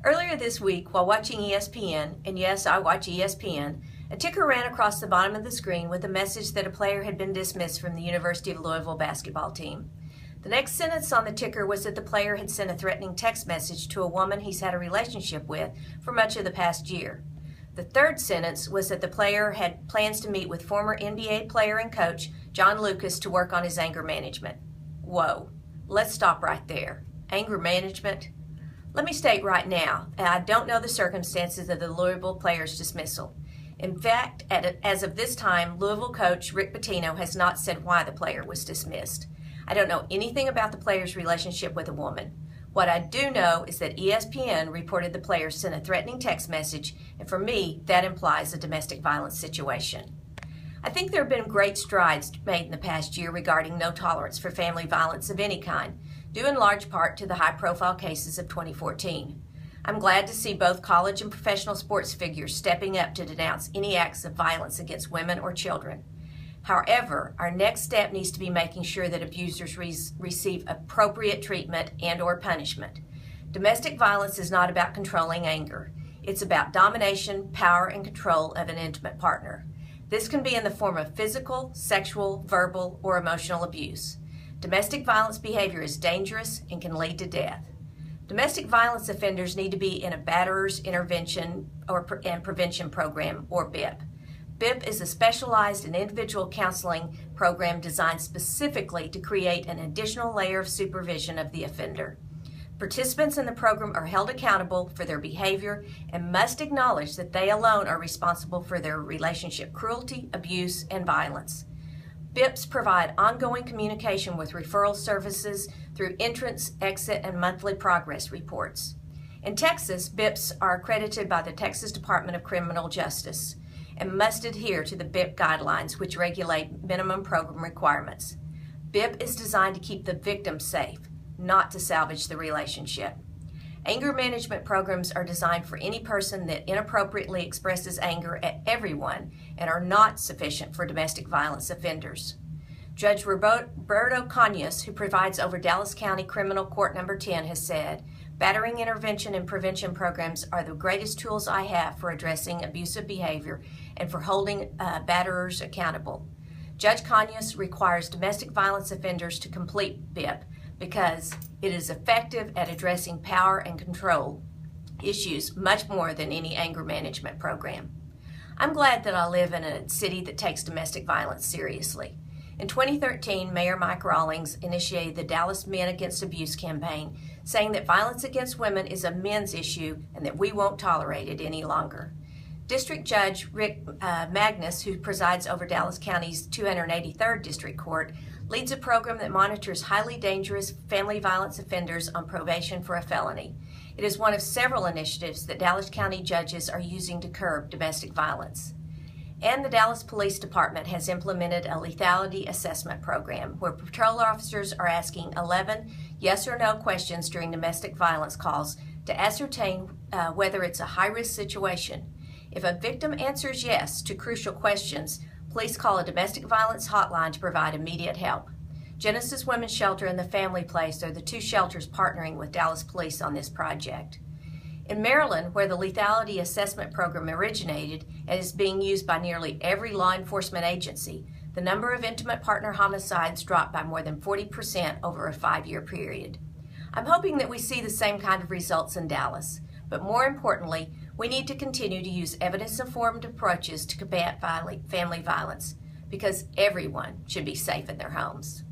Earlier this week, while watching ESPN, and yes, I watch ESPN, a ticker ran across the bottom of the screen with a message that a player had been dismissed from the University of Louisville basketball team. The next sentence on the ticker was that the player had sent a threatening text message to a woman he's had a relationship with for much of the past year. The third sentence was that the player had plans to meet with former NBA player and coach John Lucas to work on his anger management. Whoa, let's stop right there. Anger management? Let me state right now, I don't know the circumstances of the Louisville player's dismissal. In fact, as of this time, Louisville coach Rick Pitino has not said why the player was dismissed. I don't know anything about the player's relationship with a woman. What I do know is that ESPN reported the player sent a threatening text message, and for me, that implies a domestic violence situation. I think there have been great strides made in the past year regarding no tolerance for family violence of any kind, due in large part to the high-profile cases of 2014. I'm glad to see both college and professional sports figures stepping up to denounce any acts of violence against women or children. However, our next step needs to be making sure that abusers receive appropriate treatment and/or punishment. Domestic violence is not about controlling anger. It's about domination, power, and control of an intimate partner. This can be in the form of physical, sexual, verbal, or emotional abuse. Domestic violence behavior is dangerous and can lead to death. Domestic violence offenders need to be in a batterer's intervention and prevention program, or BIP. BIP is a specialized and individual counseling program designed specifically to create an additional layer of supervision of the offender. Participants in the program are held accountable for their behavior and must acknowledge that they alone are responsible for their relationship cruelty, abuse, and violence. BIPs provide ongoing communication with referral services through entrance, exit, and monthly progress reports. In Texas, BIPs are accredited by the Texas Department of Criminal Justice and must adhere to the BIP guidelines, which regulate minimum program requirements. BIP is designed to keep the victim safe, not to salvage the relationship. Anger management programs are designed for any person that inappropriately expresses anger at everyone and are not sufficient for domestic violence offenders. Judge Roberto Cañas, who presides over Dallas County Criminal Court Number 10, has said, "Battering intervention and prevention programs are the greatest tools I have for addressing abusive behavior and for holding batterers accountable." Judge Cañas requires domestic violence offenders to complete BIP because it is effective at addressing power and control issues much more than any anger management program. I'm glad that I live in a city that takes domestic violence seriously. In 2013, Mayor Mike Rawlings initiated the Dallas Men Against Abuse campaign, saying that violence against women is a men's issue and that we won't tolerate it any longer. District Judge Rick Magnus, who presides over Dallas County's 283rd District Court, leads a program that monitors highly dangerous family violence offenders on probation for a felony. It is one of several initiatives that Dallas County judges are using to curb domestic violence. And the Dallas Police Department has implemented a lethality assessment program where patrol officers are asking 11 yes or no questions during domestic violence calls to ascertain whether it's a high-risk situation. If a victim answers yes to crucial questions, police call a domestic violence hotline to provide immediate help. Genesis Women's Shelter and the Family Place are the two shelters partnering with Dallas Police on this project. In Maryland, where the lethality assessment program originated and is being used by nearly every law enforcement agency, the number of intimate partner homicides dropped by more than 40% over a 5-year period. I'm hoping that we see the same kind of results in Dallas, but more importantly, we need to continue to use evidence-informed approaches to combat family violence because everyone should be safe in their homes.